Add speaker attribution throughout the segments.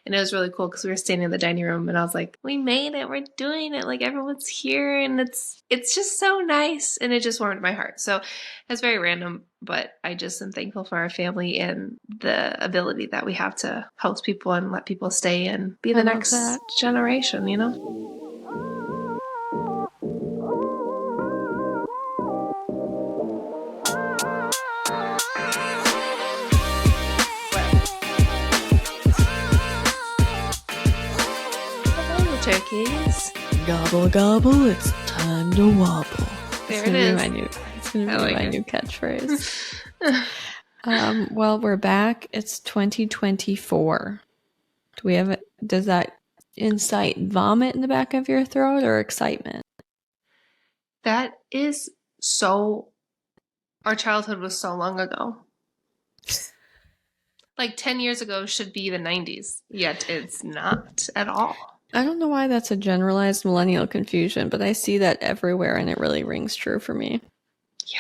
Speaker 1: And it was really cool because we were standing in the dining room and I was like, we made it. We're doing it. Like everyone's here and it's just so nice. And it just warmed my heart. So it's very random, but I just am thankful for our family and the ability that we have to host people and let people stay and be the next generation, you know? Turkeys.
Speaker 2: Gobble, gobble, it's time to wobble.
Speaker 1: There it is.
Speaker 2: It's going to be my new catchphrase. Well, we're back. It's 2024. Does that incite vomit in the back of your throat or excitement?
Speaker 1: That is our childhood was so long ago. Like 10 years ago should be the 90s, yet it's not at all.
Speaker 2: I don't know why that's a generalized millennial confusion, but I see that everywhere and it really rings true for me.
Speaker 1: Yeah.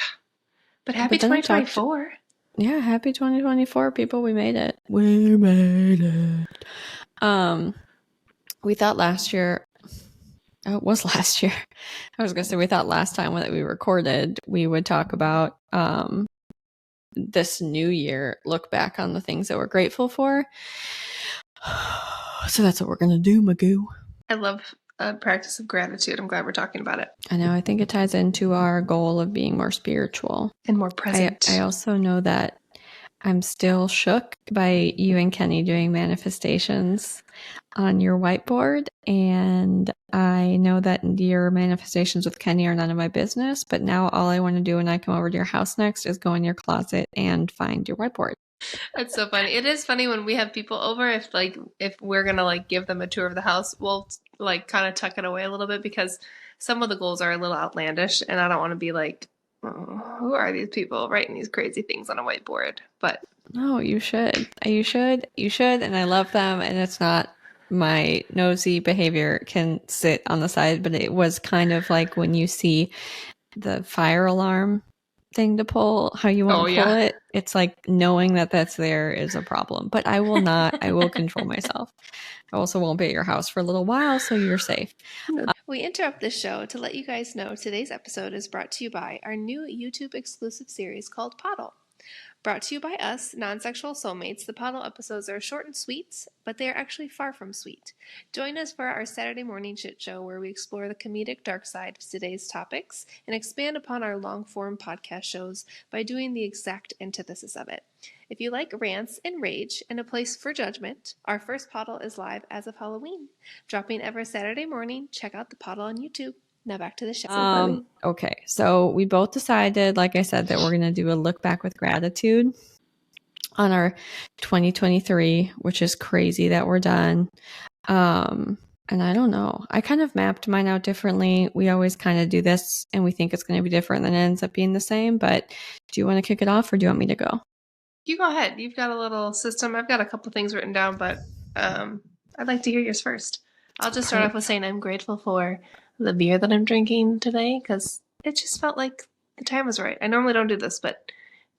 Speaker 1: But happy 2024.
Speaker 2: Yeah, happy 2024, people. We made it. We made it. We thought last year, it was last year. I was going to say, we thought last time that we recorded, we would talk about this new year, look back on the things that we're grateful for. So that's what we're going to do, Magoo.
Speaker 1: I love a practice of gratitude. I'm glad we're talking about it.
Speaker 2: I know. I think it ties into our goal of being more spiritual.
Speaker 1: And more present.
Speaker 2: I also know that I'm still shook by you and Kenny doing manifestations on your whiteboard. And I know that your manifestations with Kenny are none of my business. But now all I want to do when I come over to your house next is go in your closet and find your whiteboard.
Speaker 1: That's so funny. It is funny when we have people over, if we're going to give them a tour of the house, we'll kind of tuck it away a little bit because some of the goals are a little outlandish and I don't want to be like, oh, who are these people writing these crazy things on a whiteboard? But
Speaker 2: no, you should. You should. And I love them. And it's not my nosy behavior can sit on the side, but it was kind of like when you see the fire alarm thing to pull, how you want to pull it. It's like knowing that that's there is a problem, but I will not. I will control myself. I also won't be at your house for a little while, so you're safe.
Speaker 1: We interrupt this show to let you guys know today's episode is brought to you by our new YouTube exclusive series called Poddle. Brought to you by us, Nonsexual Soulmates, the Poddle episodes are short and sweet, but they are actually far from sweet. Join us for our Saturday morning shit show where we explore the comedic dark side of today's topics and expand upon our long-form podcast shows by doing the exact antithesis of it. If you like rants and rage and a place for judgment, our first Poddle is live as of Halloween. Dropping every Saturday morning, check out the Poddle on YouTube. Now back to the show.
Speaker 2: Okay, so we both decided, like I said, that we're going to do a look back with gratitude on our 2023, which is crazy that we're done. And I don't know. I kind of mapped mine out differently. We always kind of do this and we think it's going to be different and it ends up being the same. But do you want to kick it off or do you want me to go?
Speaker 1: You go ahead. You've got a little system. I've got a couple things written down, but I'd like to hear yours first. I'll just start off with saying I'm grateful for the beer that I'm drinking today because it just felt like the time was right. I normally don't do this, but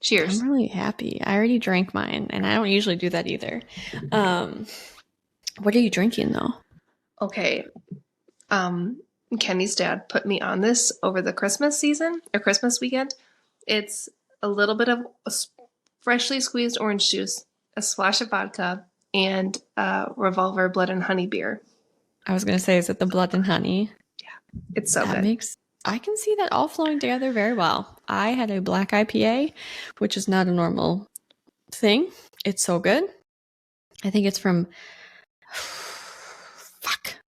Speaker 1: cheers.
Speaker 2: I'm really happy. I already drank mine and I don't usually do that either. What are you drinking though?
Speaker 1: Okay. Kenny's dad put me on this over the Christmas season or Christmas weekend. It's a little bit of freshly squeezed orange juice, a splash of vodka, and Revolver Blood and Honey beer.
Speaker 2: I was going to say, is it the Blood and Honey?
Speaker 1: Yeah, it's so good.
Speaker 2: I can see that all flowing together very well. I had a black IPA, which is not a normal thing. It's so good. I think it's from...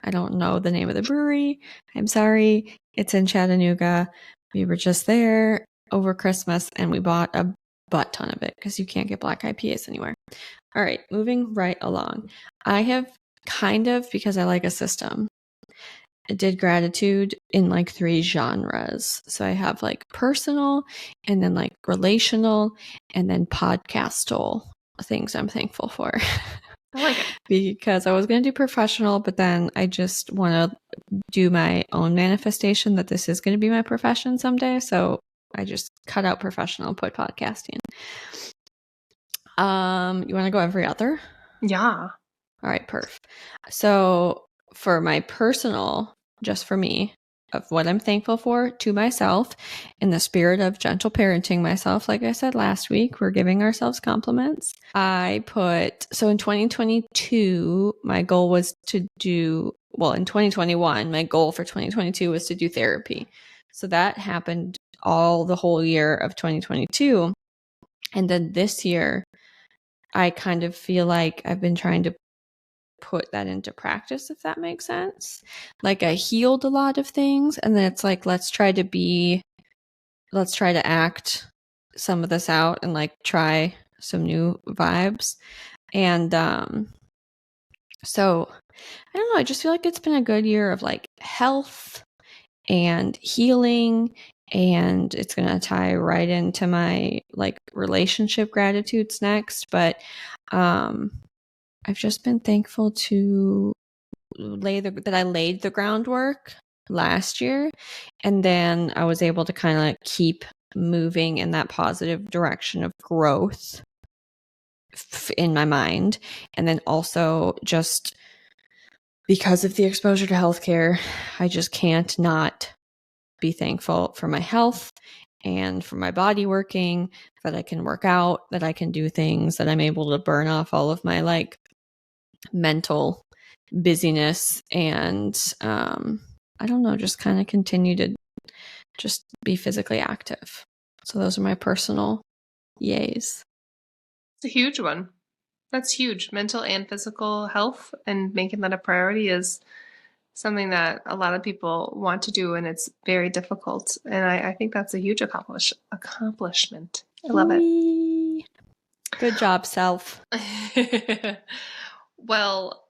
Speaker 2: I don't know the name of the brewery. I'm sorry. It's in Chattanooga. We were just there over Christmas and we bought a butt ton of it because you can't get black IPAs anywhere. All right, moving right along. I have kind of, because I like a system, I did gratitude in 3 genres. So I have personal and then relational and then podcastal things I'm thankful for.
Speaker 1: I like it.
Speaker 2: Because I was going to do professional, but then I just want to do my own manifestation that this is going to be my profession someday. So I just cut out professional and put podcasting. You want to go every other?
Speaker 1: Yeah.
Speaker 2: All right, perf. So for my personal, just for me, of what I'm thankful for to myself, in the spirit of gentle parenting myself, like I said last week, we're giving ourselves compliments. So in 2022, my goal was to do, well, in 2021, my goal for 2022 was to do therapy. So that happened the whole year of 2022. And then this year, I kind of feel like I've been trying to put that into practice, if that makes sense. Like I healed a lot of things, and then it's like, let's try to act some of this out and like try some new vibes. And so I don't know, I just feel like it's been a good year of like health and healing, and it's going to tie right into my like relationship gratitudes next. But I've just been thankful to that I laid the groundwork last year, and then I was able to kind of like keep moving in that positive direction of growth in my mind. And then also just because of the exposure to healthcare, I just can't not be thankful for my health and for my body working, that I can work out, that I can do things, that I'm able to burn off all of my like mental busyness, and I don't know, just kind of continue to just be physically active. So those are my personal yays.
Speaker 1: It's a huge one. That's huge. Mental and physical health, and making that a priority is something that a lot of people want to do, and it's very difficult. And I think that's a huge accomplishment. I love it.
Speaker 2: Good job, self.
Speaker 1: Well,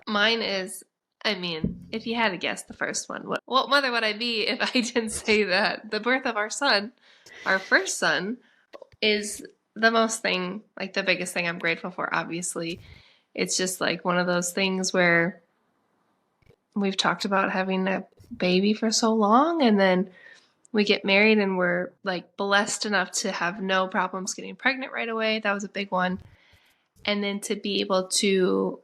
Speaker 1: mine is, I mean, if you had to guess the first one, what mother would I be if I didn't say that the birth of our son, our first son, is the biggest thing I'm grateful for, obviously. It's just like one of those things where we've talked about having a baby for so long, and then we get married and we're like blessed enough to have no problems getting pregnant right away. That was a big one. And then to be able to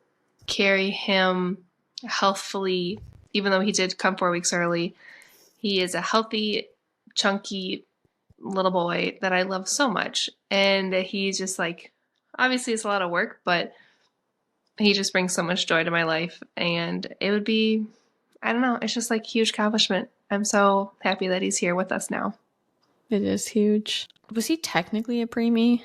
Speaker 1: carry him healthfully, even though he did come 4 weeks early, he is a healthy, chunky little boy that I love so much. And he's just like, obviously it's a lot of work, but he just brings so much joy to my life. And it would be, I don't know, it's just like a huge accomplishment. I'm so happy that he's here with us now.
Speaker 2: It is huge. Was he technically a preemie?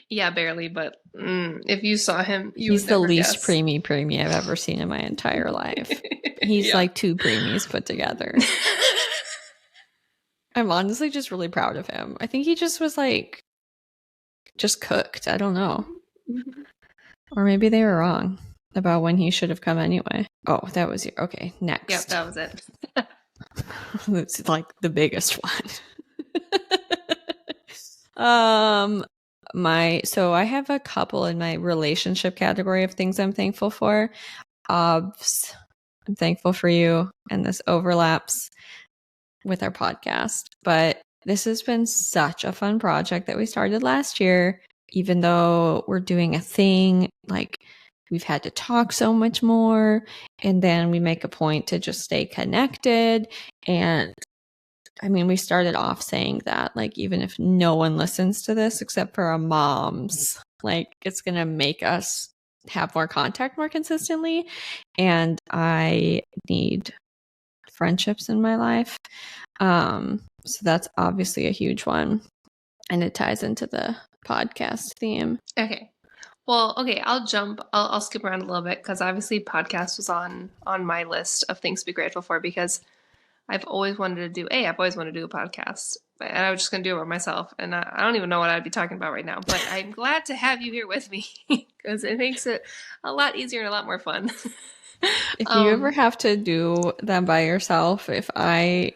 Speaker 1: Yeah, barely, but if you saw him,
Speaker 2: he's the least preemie I've ever seen in my entire life. He's like 2 preemies put together. I'm honestly just really proud of him. I think he just was like, just cooked. I don't know. Or maybe they were wrong about when he should have come anyway. Oh, that was okay. Next.
Speaker 1: Yep, that was it.
Speaker 2: It's like the biggest one. So I have a couple in my relationship category of things I'm thankful for. Obs, I'm thankful for you, and this overlaps with our podcast. But this has been such a fun project that we started last year, even though we're doing a thing, like we've had to talk so much more, and then we make a point to just stay connected. And I mean, we started off saying that, like, even if no one listens to this except for our moms, like, it's going to make us have more contact more consistently. And I need friendships in my life. So that's obviously a huge one. And it ties into the podcast theme.
Speaker 1: Okay. Well, okay, I'll skip around a little bit, because obviously podcast was on my list of things to be grateful for, because I've always wanted to do a podcast, and I was just going to do it by myself. And I don't even know what I'd be talking about right now, but I'm glad to have you here with me, because it makes it a lot easier and a lot more fun.
Speaker 2: If you ever have to do that by yourself, if I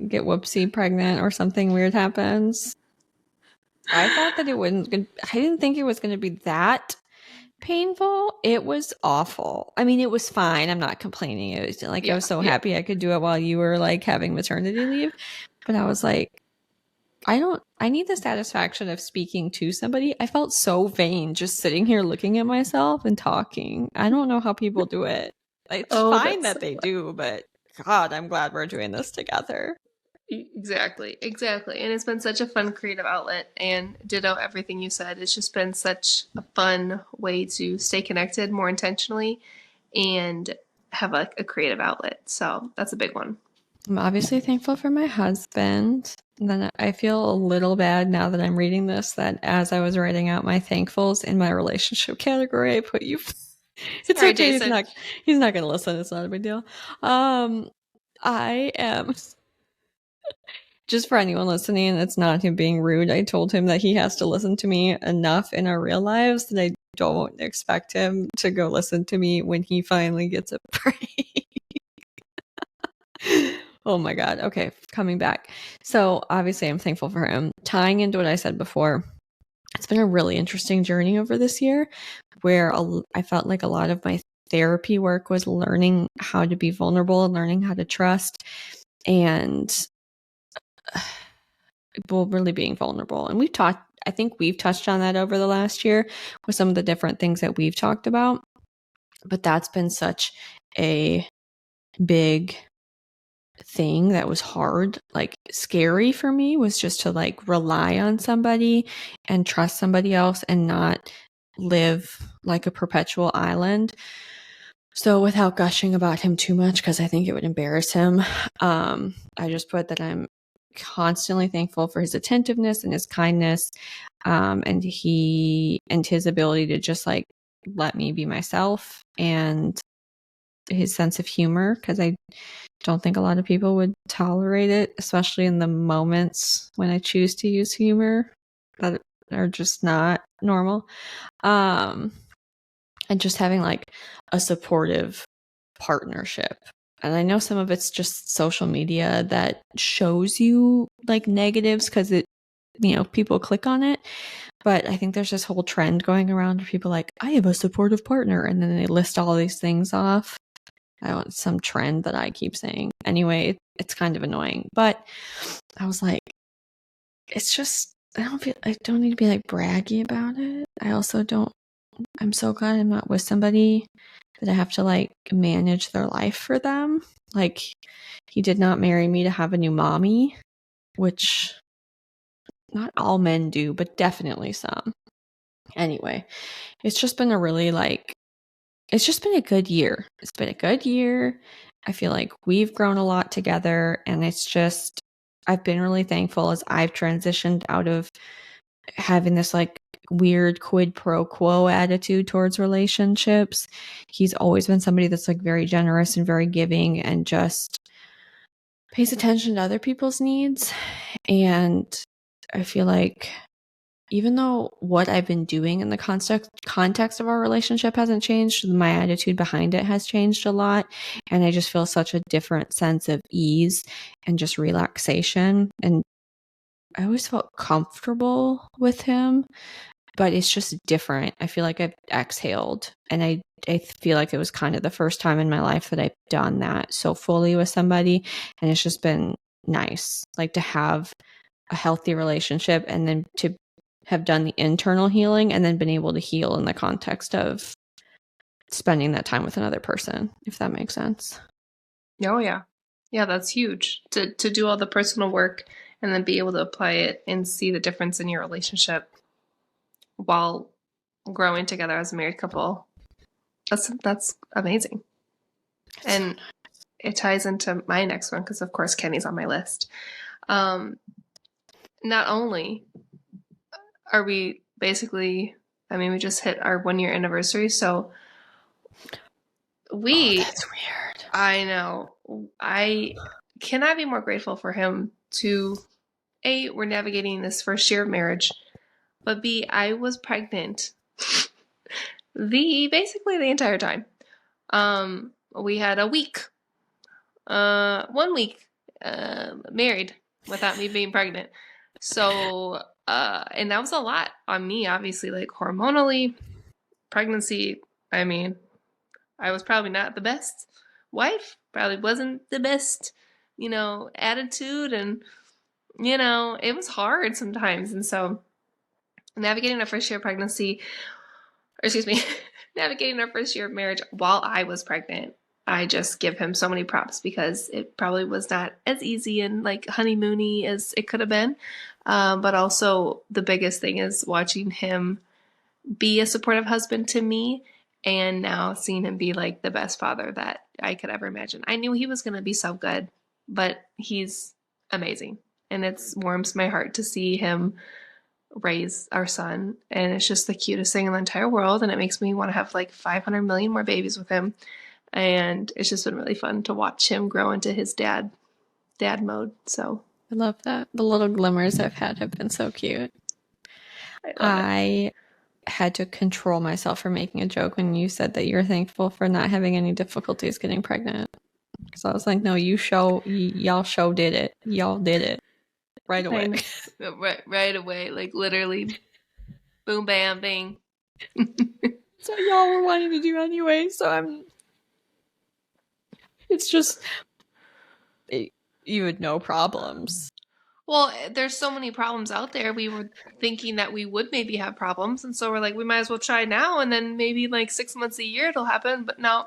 Speaker 2: get whoopsie pregnant or something weird happens, I thought that I didn't think it was going to be that painful. It was awful. I mean, it was fine. I'm not complaining. It was like, I was so happy I could do it while you were like having maternity leave. But I was like, I need the satisfaction of speaking to somebody. I felt so vain just sitting here looking at myself and talking. I don't know how people do it. It's fine that they do, but God, I'm glad we're doing this together.
Speaker 1: Exactly. And it's been such a fun creative outlet, and ditto everything you said. It's just been such a fun way to stay connected more intentionally and have a creative outlet. So that's a big one.
Speaker 2: I'm obviously thankful for my husband. And then I feel a little bad now that I'm reading this that as I was writing out my thankfuls in my relationship category, I put you. It's
Speaker 1: Sorry,
Speaker 2: okay.
Speaker 1: Jason.
Speaker 2: He's not going to listen. It's not a big deal. I am. Just for anyone listening, it's not him being rude. I told him that he has to listen to me enough in our real lives that I don't expect him to go listen to me when he finally gets a break. Oh my God. Okay, coming back. So obviously I'm thankful for him. Tying into what I said before, it's been a really interesting journey over this year where I felt like a lot of my therapy work was learning how to be vulnerable and learning how to trust and really being vulnerable. And I think we've touched on that over the last year with some of the different things that we've talked about. But that's been such a big thing that was hard, like scary for me, was just to like rely on somebody and trust somebody else and not live like a perpetual island. So without gushing about him too much, because I think it would embarrass him, I just put that I'm constantly thankful for his attentiveness and his kindness, and his ability to just like let me be myself, and his sense of humor, because I don't think a lot of people would tolerate it, especially in the moments when I choose to use humor that are just not normal. And just having like a supportive partnership. And I know some of it's just social media that shows you like negatives because people click on it. But I think there's this whole trend going around where people like, I have a supportive partner. And then they list all these things off. I want some trend that I keep saying. Anyway, it's kind of annoying. But I was like, it's just, I don't need to be like braggy about it. I'm so glad I'm not with somebody that I have to like manage their life for them. Like, he did not marry me to have a new mommy, which not all men do, but definitely some. Anyway, it's just been it's just been a good year. It's been a good year. I feel like we've grown a lot together, and I've been really thankful as I've transitioned out of having this like weird quid pro quo attitude towards relationships. He's always been somebody that's like very generous and very giving and just pays attention to other people's needs. And I feel like even though what I've been doing in the context of our relationship hasn't changed, my attitude behind it has changed a lot. And I just feel such a different sense of ease and just relaxation. And I always felt comfortable with him, but it's just different. I feel like I've exhaled, and I feel like it was kind of the first time in my life that I've done that so fully with somebody. And it's just been nice, like to have a healthy relationship and then to have done the internal healing and then been able to heal in the context of spending that time with another person, if that makes sense.
Speaker 1: Oh yeah. Yeah, that's huge. To do all the personal work and then be able to apply it and see the difference in your relationship while growing together as a married couple. That's amazing. And it ties into my next one because of course Kenny's on my list. Not only are we basically, we just hit our 1-year anniversary, so
Speaker 2: that's weird.
Speaker 1: I know. I cannot be more grateful for him to A, we're navigating this first year of marriage, but B, I was pregnant basically the entire time. We had a week, 1 week, married without me being pregnant. So, and that was a lot on me, obviously, like hormonally, pregnancy. I was probably not the best wife, probably wasn't the best, attitude. And it was hard sometimes. And so navigating our first year of pregnancy, or excuse me, navigating our first year of marriage while I was pregnant, I just give him so many props because it probably was not as easy and like honeymoony as it could have been. But also the biggest thing is watching him be a supportive husband to me, and now seeing him be like the best father that I could ever imagine. I knew he was going to be so good, but he's amazing. And it warms my heart to see him raise our son. And it's just the cutest thing in the entire world. And it makes me want to have like 500 million more babies with him. And it's just been really fun to watch him grow into his dad mode. So
Speaker 2: I love that. The little glimmers I've had have been so cute. I had to control myself from making a joke when you said that you're thankful for not having any difficulties getting pregnant. Because I was like, no, y'all did it. Y'all did it. Right away.
Speaker 1: Right away. Like literally boom, bam, bing.
Speaker 2: So y'all were wanting to do anyway. So it's just, you had no problems.
Speaker 1: Well, there's so many problems out there. We were thinking that we would maybe have problems. And so we're like, we might as well try now. And then maybe like 6 months, a year, it'll happen. But no.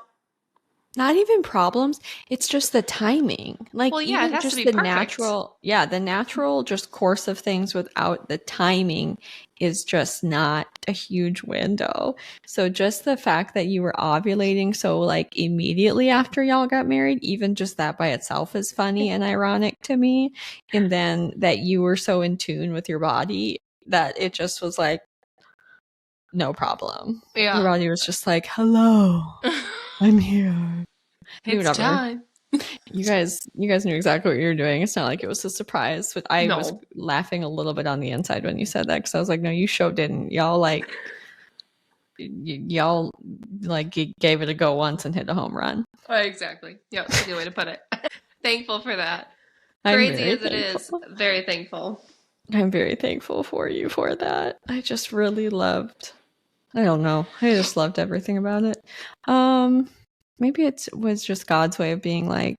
Speaker 2: Not even problems. It's just the timing. Like,
Speaker 1: well, yeah,
Speaker 2: even
Speaker 1: it has
Speaker 2: just
Speaker 1: to be
Speaker 2: the
Speaker 1: perfect.
Speaker 2: the natural just course of things without the timing is just not a huge window. So just the fact that you were ovulating so like immediately after y'all got married, even just that by itself is funny and ironic to me. And then that you were so in tune with your body that it just was like, no problem.
Speaker 1: Yeah.
Speaker 2: Your body was just like, hello, I'm here.
Speaker 1: It's
Speaker 2: whatever.
Speaker 1: time.
Speaker 2: You guys knew exactly what you were doing. It's not like it was a surprise, but I was laughing a little bit on the inside when you said that because I was like, no, you sure didn't. Y'all gave it a go once and hit a home run.
Speaker 1: Exactly. Yeah, that's a good way to put it. Thankful for that. Crazy as it is, very thankful.
Speaker 2: I'm very thankful for you for that. I just really loved, I don't know, I just loved everything about it. Maybe it was just God's way of being like,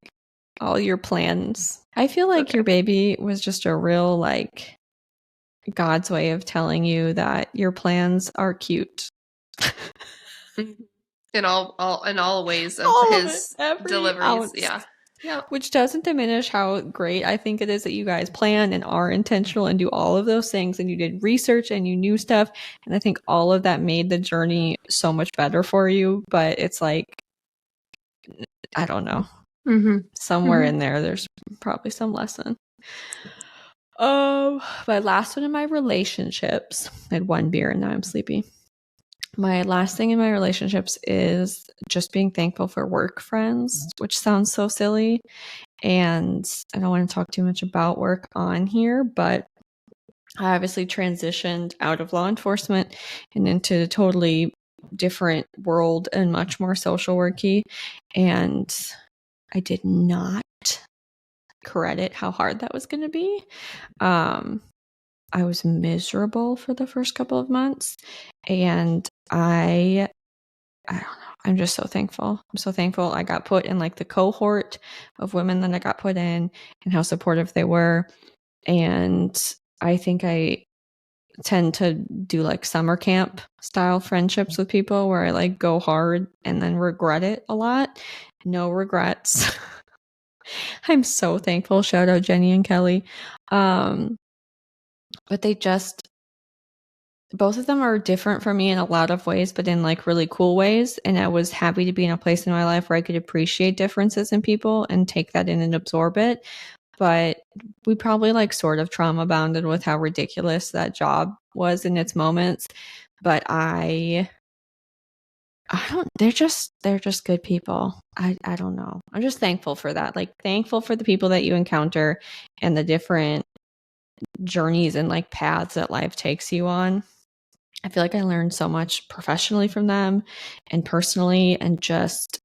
Speaker 2: all your plans. I feel like your baby was just a real like God's way of telling you that your plans are cute.
Speaker 1: In all ways of his deliveries. Ounce. Yeah.
Speaker 2: Which doesn't diminish how great I think it is that you guys plan and are intentional and do all of those things, and you did research and you knew stuff, and I think all of that made the journey so much better for you. But it's like, I don't know. Somewhere in there's probably some lesson. Oh, my last one in my relationships. I had one beer and now I'm sleepy. My last thing in my relationships is just being thankful for work friends, which sounds so silly. And I don't want to talk too much about work on here, but I obviously transitioned out of law enforcement and into a totally different world and much more social worky. And I did not credit how hard that was going to be. I was miserable for the first couple of months, and I don't know. I'm just so thankful. I'm so thankful I got put in like the cohort of women that I got put in and how supportive they were. And I think I tend to do like summer camp style friendships with people where I like go hard and then regret it a lot. No regrets. I'm so thankful. Shout out Jenny and Kelly. But they just, both of them are different for me in a lot of ways, but in like really cool ways. And I was happy to be in a place in my life where I could appreciate differences in people and take that in and absorb it. But we probably like sort of trauma bonded with how ridiculous that job was in its moments. But I don't, they're just good people. I don't know. I'm just thankful for that. Like thankful for the people that you encounter and the different journeys and like paths that life takes you on. I feel like I learned so much professionally from them and personally, and just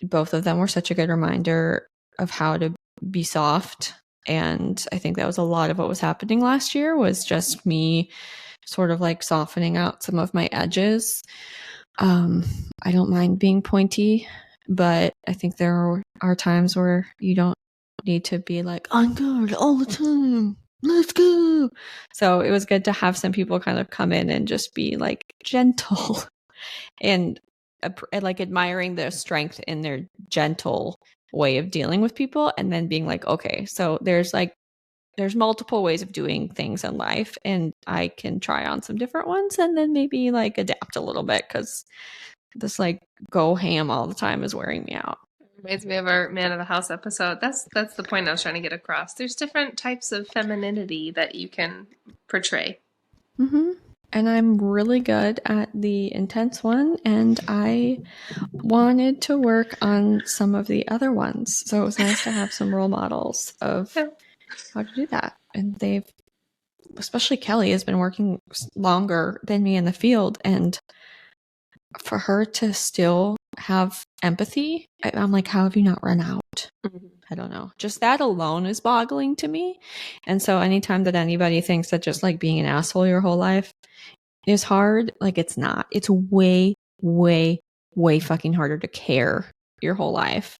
Speaker 2: both of them were such a good reminder of how to be soft. And I think that was a lot of what was happening last year, was just me sort of like softening out some of my edges. I don't mind being pointy, but I think there are times where you don't need to be like, I'm good all the time. let's go. So it was good to have some people kind of come in and just be like gentle and like admiring their strength in their gentle way of dealing with people, and then being like, okay, so there's multiple ways of doing things in life, and I can try on some different ones and then maybe like adapt a little bit, because this like go ham all the time is wearing me out.
Speaker 1: Reminds me of our Man of the House episode. That's the point I was trying to get across. There's different types of femininity that you can portray.
Speaker 2: Mm-hmm. And I'm really good at the intense one, and I wanted to work on some of the other ones. So it was nice to have some role models of how to do that. And especially Kelly, has been working longer than me in the field, and for her to still have empathy, I'm like, how have you not run out? Mm-hmm. I don't know. Just that alone is boggling to me. And so anytime that anybody thinks that just like being an asshole your whole life is hard, like it's not. It's way, way, way fucking harder to care your whole life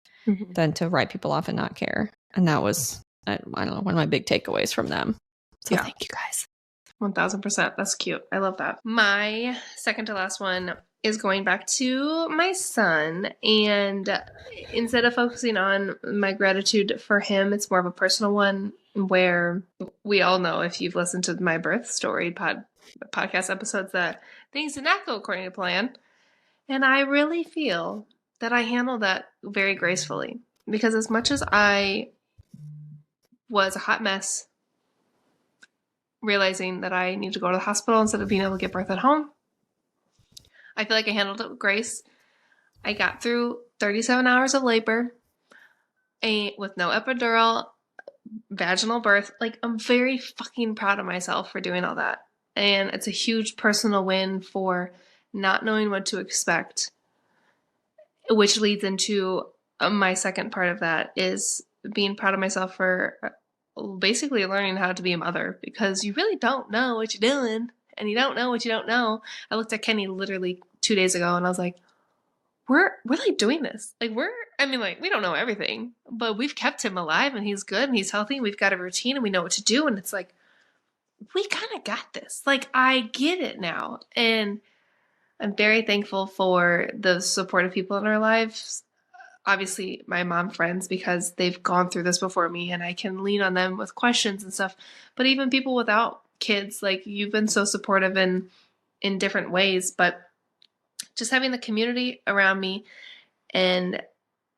Speaker 2: than to write people off and not care. And that was, I don't know, one of my big takeaways from them. So thank you guys.
Speaker 1: 1000%. That's cute. I love that. My second to last one is going back to my son, and instead of focusing on my gratitude for him, it's more of a personal one, where we all know, if you've listened to my birth story podcast episodes, that things did not go according to plan. And I really feel that I handled that very gracefully, because as much as I was a hot mess, realizing that I need to go to the hospital instead of being able to give birth at home, I feel like I handled it with grace. I got through 37 hours of labor with no epidural, vaginal birth. Like, I'm very fucking proud of myself for doing all that. And it's a huge personal win for not knowing what to expect, which leads into my second part of that, is being proud of myself for basically learning how to be a mother, because you really don't know what you're doing, and you don't know what you don't know. I looked at Kenny literally 2 days ago, and I was like, we're like doing this. Like, we don't know everything, but we've kept him alive, and he's good, and he's healthy, and we've got a routine, and we know what to do. And it's like, we kind of got this. Like, I get it now. And I'm very thankful for the supportive people in our lives. Obviously, my mom friends, because they've gone through this before me, and I can lean on them with questions and stuff. But even people without kids, like, you've been so supportive in different ways. But just having the community around me and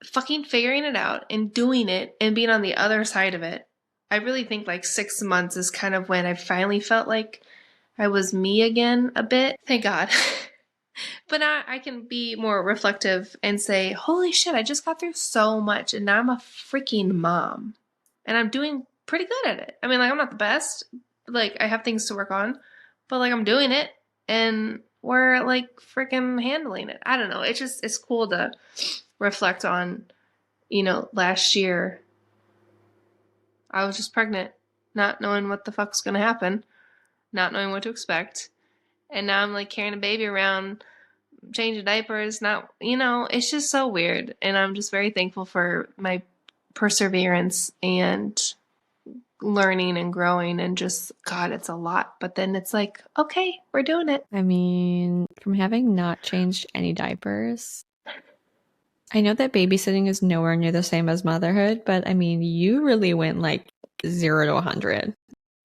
Speaker 1: fucking figuring it out and doing it and being on the other side of it, I really think like 6 months is kind of when I finally felt like I was me again a bit. Thank God. But now I can be more reflective and say, holy shit, I just got through so much, and now I'm a freaking mom. And I'm doing pretty good at it. I mean, like, I'm not the best. Like, I have things to work on. But, like, I'm doing it. And we're, like, freaking handling it. I don't know. It's cool to reflect on, last year I was just pregnant, not knowing what the fuck's going to happen, not knowing what to expect. And now I'm, like, carrying a baby around, changing diapers, it's just so weird. And I'm just very thankful for my perseverance and learning and growing, and just, God, it's a lot. But then it's like, okay, we're doing it.
Speaker 2: I mean, from having not changed any diapers, I know that babysitting is nowhere near the same as motherhood, but I mean, you really went like 0 to 100.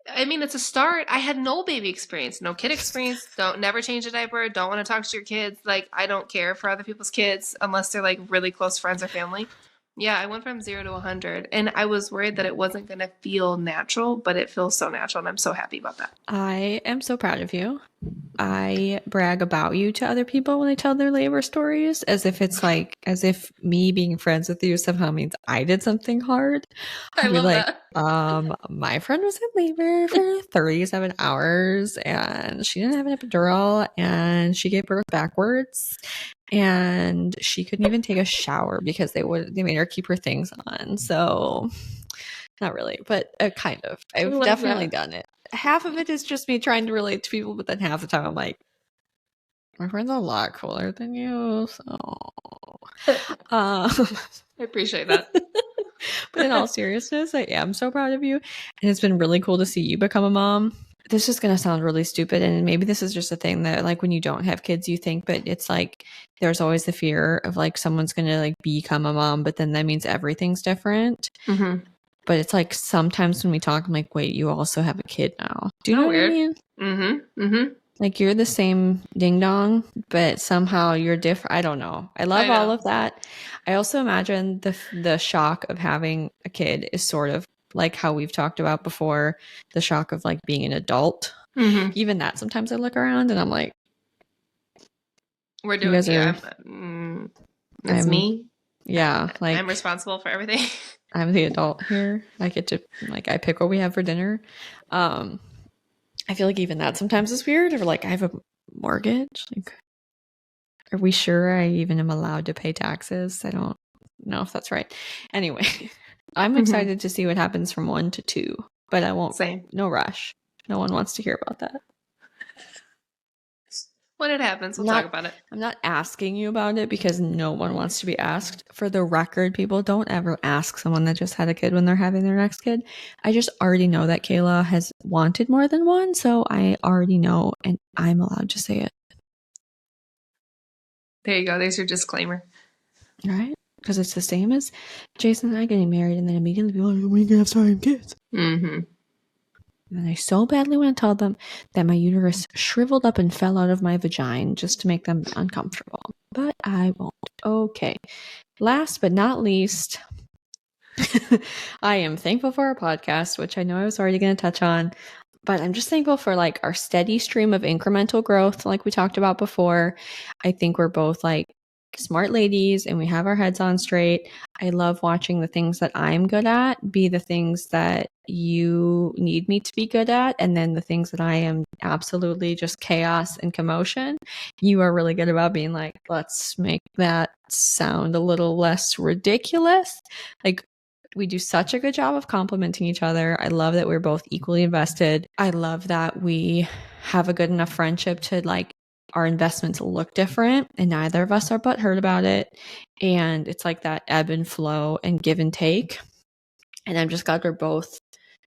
Speaker 1: I mean, it's a start. I had no baby experience, no kid experience. Don't never change a diaper. Don't want to talk to your kids. Like, I don't care for other people's kids unless they're like really close friends or family. Yeah, I went from 0 to 100, and I was worried that it wasn't going to feel natural, but it feels so natural, and I'm so happy about that.
Speaker 2: I am so proud of you. I brag about you to other people when they tell their labor stories, as if me being friends with you somehow means I did something hard.
Speaker 1: I love that.
Speaker 2: My friend was in labor for 37 hours, and she didn't have an epidural, and she gave birth backwards, and she couldn't even take a shower because they made her keep her things on. So not really, but kind of. I've definitely done it. Half of it is just me trying to relate to people, but then half the time I'm like, my friend's a lot cooler than you, so
Speaker 1: I appreciate that.
Speaker 2: But in all seriousness, I am so proud of you. And it's been really cool to see you become a mom. This is going to sound really stupid. And maybe this is just a thing that like when you don't have kids, you think, but it's like there's always the fear of like someone's going to like become a mom, but then that means everything's different.
Speaker 1: Mm-hmm.
Speaker 2: But it's like sometimes when we talk, I'm like, wait, you also have a kid now. Do you know
Speaker 1: weird.
Speaker 2: what I mean?
Speaker 1: Mm-hmm. Mm-hmm.
Speaker 2: Like you're the same ding dong, but somehow you're different. I don't know. I love all of that. I also imagine the shock of having a kid is sort of like how we've talked about before, the shock of like being an adult.
Speaker 1: Mm-hmm.
Speaker 2: Even that sometimes I look around and I'm like,
Speaker 1: we're doing it. It's me.
Speaker 2: Yeah. Like
Speaker 1: I'm responsible for everything.
Speaker 2: I'm the adult here. I get to like I pick what we have for dinner. I feel like even that sometimes is weird. Or like I have a mortgage. Like, are we sure I even am allowed to pay taxes? I don't know if that's right. Anyway, I'm excited to see what happens from 1 to 2, but I won't.
Speaker 1: Same.
Speaker 2: No rush. No one wants to hear about that.
Speaker 1: When it happens, we'll talk about it.
Speaker 2: I'm not asking you about it because no one wants to be asked. For the record, people, don't ever ask someone that just had a kid when they're having their next kid. I just already know that Kayla has wanted more than one, so I already know, and I'm allowed to say it.
Speaker 1: There you go. There's your disclaimer.
Speaker 2: Right? Because it's the same as Jason and I getting married, and then immediately be like, we can have time kids.
Speaker 1: Mm-hmm.
Speaker 2: And I so badly want to tell them that my uterus shriveled up and fell out of my vagina just to make them uncomfortable. But I won't. Okay. Last but not least, I am thankful for our podcast, which I know I was already going to touch on. But I'm just thankful for like our steady stream of incremental growth, like we talked about before. I think we're both like smart ladies and we have our heads on straight. I love watching the things that I'm good at be the things that you need me to be good at, and then the things that I am absolutely just chaos and commotion. You are really good about being like, let's make that sound a little less ridiculous. Like, we do such a good job of complimenting each other. I love that we're both equally invested. I love that we have a good enough friendship to like our investments look different and neither of us are butthurt about it. And it's like that ebb and flow and give and take. And I'm just glad we're both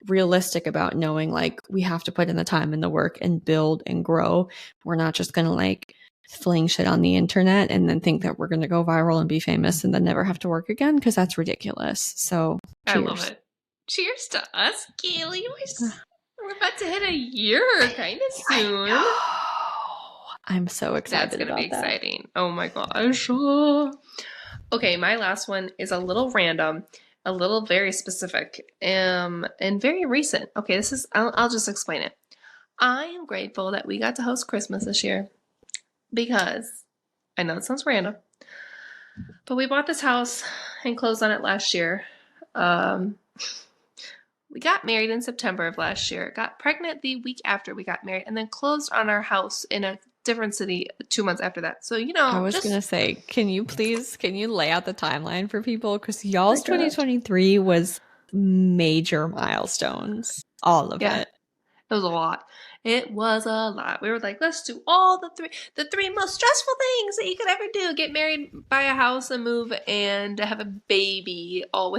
Speaker 2: realistic about knowing like we have to put in the time and the work and build and grow. We're not just going to like fling shit on the internet and then think that we're going to go viral and be famous and then never have to work again, because that's ridiculous. So cheers.
Speaker 1: I love it. Cheers to us, Kailey. We're about to hit a year kind of soon.
Speaker 2: I'm so excited.
Speaker 1: That's going to be exciting. Oh my gosh. Okay, my last one is a little random, a little very specific, and very recent. Okay, I'll just explain it. I am grateful that we got to host Christmas this year because I know it sounds random, but we bought this house and closed on it last year. We got married in September of last year, got pregnant the week after we got married, and then closed on our house in a different city 2 months after that. So, I
Speaker 2: was going to say, can you lay out the timeline for people? Because y'all's 2023 was major milestones. All of it.
Speaker 1: It was a lot. It was a lot. We were like, let's do all the three most stressful things that you could ever do. Get married, buy a house, and move, and have a baby all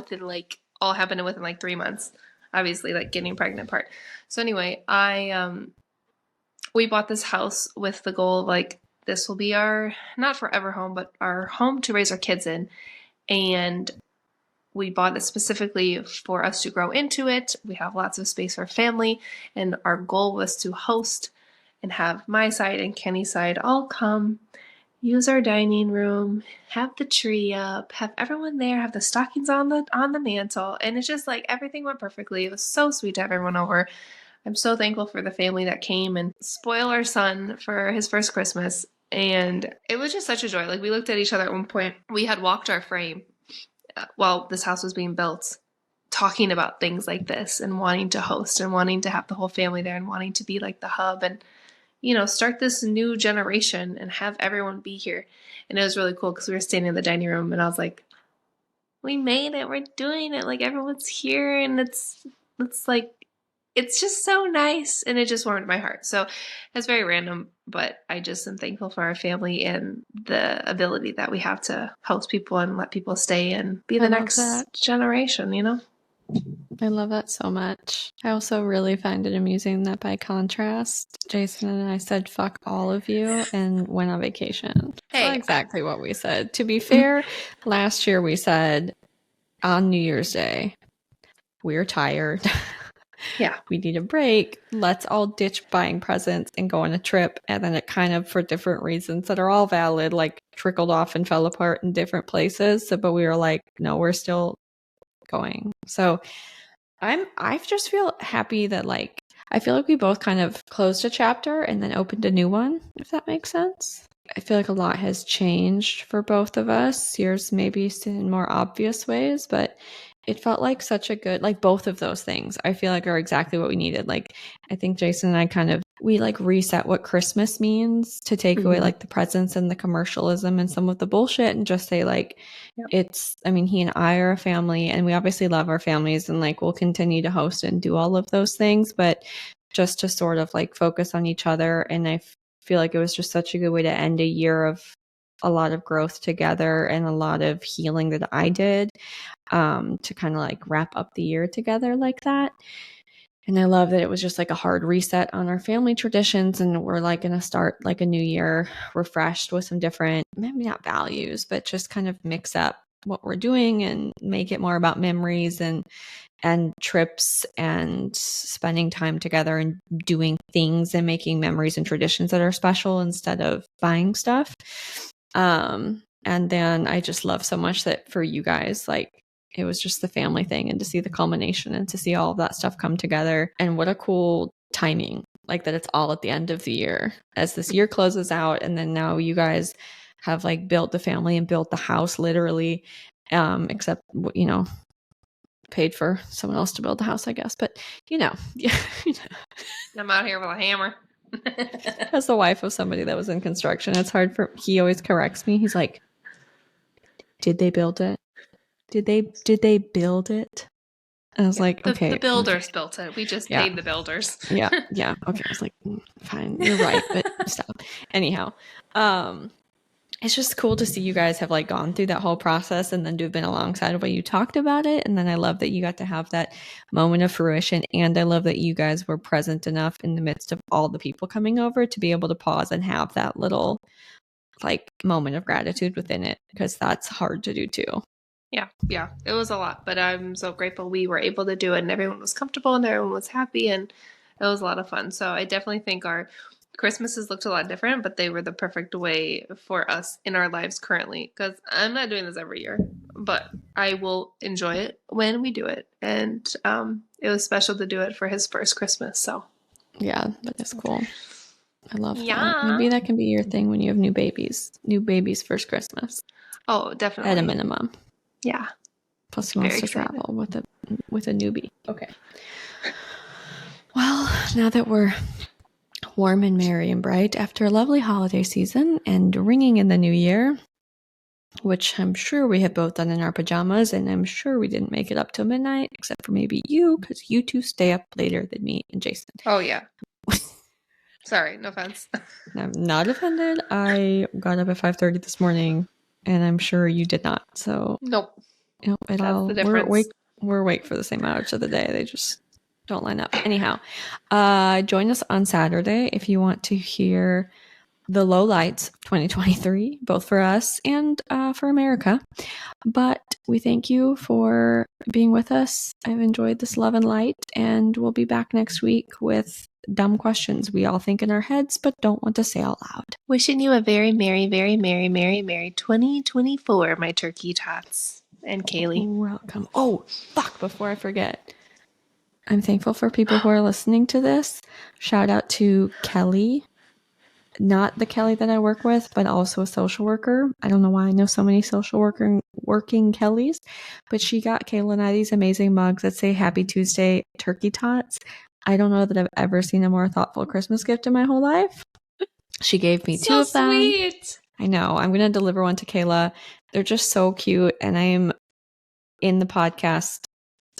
Speaker 1: happened within like 3 months. Obviously, like getting pregnant part. So anyway, we bought this house with the goal of like, this will be our, not forever home, but our home to raise our kids in. And we bought it specifically for us to grow into it. We have lots of space for family. And our goal was to host and have my side and Kenny's side all come, use our dining room, have the tree up, have everyone there, have the stockings on the mantle. And it's just like everything went perfectly. It was so sweet to have everyone over. I'm so thankful for the family that came and spoiled our son for his first Christmas. And it was just such a joy. Like, we looked at each other at one point. We had walked our frame while this house was being built, talking about things like this and wanting to host and wanting to have the whole family there and wanting to be like the hub and, start this new generation and have everyone be here. And it was really cool because we were standing in the dining room and I was like, we made it. We're doing it. Like, everyone's here and it's like, it's just so nice, and it just warmed my heart. So it's very random, but I just am thankful for our family and the ability that we have to host people and let people stay and be the next generation, you know?
Speaker 2: I love that so much. I also really find it amusing that by contrast, Jason and I said fuck all of you and went on vacation. Hey, that's exactly what we said. To be fair, last year we said on New Year's Day, we're tired.
Speaker 1: Yeah.
Speaker 2: We need a break. Let's all ditch buying presents and go on a trip. And then it kind of, for different reasons that are all valid, like trickled off and fell apart in different places. So, but we were like, no, we're still going. So I just feel happy that like, I feel like we both kind of closed a chapter and then opened a new one, if that makes sense. I feel like a lot has changed for both of us. Yours maybe in more obvious ways, but it felt like such a good, like both of those things I feel like are exactly what we needed. Like, I think Jason and I we like reset what Christmas means to take away like the presents and the commercialism and some of the bullshit and just say like, I mean, he and I are a family and we obviously love our families and like we'll continue to host and do all of those things, but just to sort of like focus on each other. And I feel like it was just such a good way to end a year of a lot of growth together and a lot of healing that I did to kind of like wrap up the year together like that. And I love that it was just like a hard reset on our family traditions. And we're like going to start like a new year refreshed with some different, maybe not values, but just kind of mix up what we're doing and make it more about memories and trips and spending time together and doing things and making memories and traditions that are special instead of buying stuff. And then I just love so much that for you guys, like it was just the family thing and to see the culmination and to see all of that stuff come together. And what a cool timing, like that it's all at the end of the year as this year closes out. And then now you guys have like built the family and built the house literally, except, you know, paid for someone else to build the house, I guess. But, you know.
Speaker 1: I'm out here with a hammer.
Speaker 2: As the wife of somebody that was in construction, it's hard he always corrects me. He's like, did they build it? Did they build it? And I was like, okay.
Speaker 1: The builders built it. We just paid the builders.
Speaker 2: Yeah. Okay. I was like, fine, you're right, but stop. Anyhow, it's just cool to see you guys have like gone through that whole process and then to have been alongside of what you talked about it. And then I love that you got to have that moment of fruition. And I love that you guys were present enough in the midst of all the people coming over to be able to pause and have that little like moment of gratitude within it, because that's hard to do too.
Speaker 1: Yeah, it was a lot, but I'm so grateful we were able to do it and everyone was comfortable and everyone was happy and it was a lot of fun. So I definitely think our Christmases looked a lot different, but they were the perfect way for us in our lives currently, because I'm not doing this every year, but I will enjoy it when we do it. And it was special to do it for his first Christmas. So
Speaker 2: yeah, that is cool. I love that. Maybe that can be your thing when you have new babies first Christmas.
Speaker 1: Oh, definitely.
Speaker 2: At a minimum.
Speaker 1: Yeah.
Speaker 2: Plus he wants to travel with a newbie. Okay. Well, now that we're warm and merry and bright after a lovely holiday season and ringing in the new year, which I'm sure we have both done in our pajamas, and I'm sure we didn't make it up till midnight, except for maybe you, because you two stay up later than me and Jason.
Speaker 1: Oh, yeah. Sorry, no offense.
Speaker 2: I'm not offended. I got up at 5:30 this morning, and I'm sure you did not. So
Speaker 1: nope.
Speaker 2: That's the difference. We're awake for the same hours of the day. They just don't line up. Anyhow, join us on Saturday if you want to hear the lowlights of 2023, both for us and for America. But we thank you for being with us. I've enjoyed this love and light, and we'll be back next week with dumb questions we all think in our heads but don't want to say out loud.
Speaker 1: Wishing you a very merry, very merry, merry, merry 2024, my turkey tots and Kailey.
Speaker 2: Welcome. Oh, fuck, before I forget. I'm thankful for people who are listening to this. Shout out to Kelly. Not the Kelly that I work with, but also a social worker. I don't know why I know so many social working Kellys, but she got Kayla and I these amazing mugs that say Happy Tuesday Turkey Tots. I don't know that I've ever seen a more thoughtful Christmas gift in my whole life. She gave me two of them. Sweet. I know. I'm going to deliver one to Kayla. They're just so cute, and I am in the podcast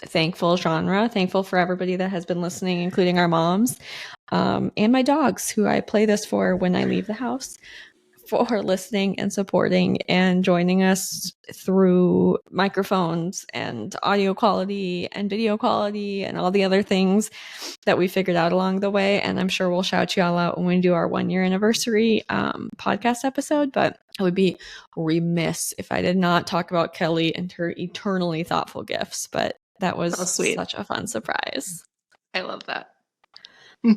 Speaker 2: thankful genre. Thankful for everybody that has been listening, including our moms, and my dogs, who I play this for when I leave the house, for listening and supporting and joining us through microphones and audio quality and video quality and all the other things that we figured out along the way. And I'm sure we'll shout you all out when we do our 1 year anniversary podcast episode. But I would be remiss if I did not talk about Kelly and her eternally thoughtful gifts. But that was such a fun surprise.
Speaker 1: I love that.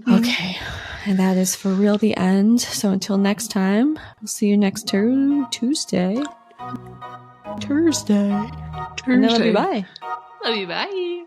Speaker 2: Okay, and that is for real the end. So until next time, we'll see you next Tuesday. And I love you, bye.
Speaker 1: Love you, bye.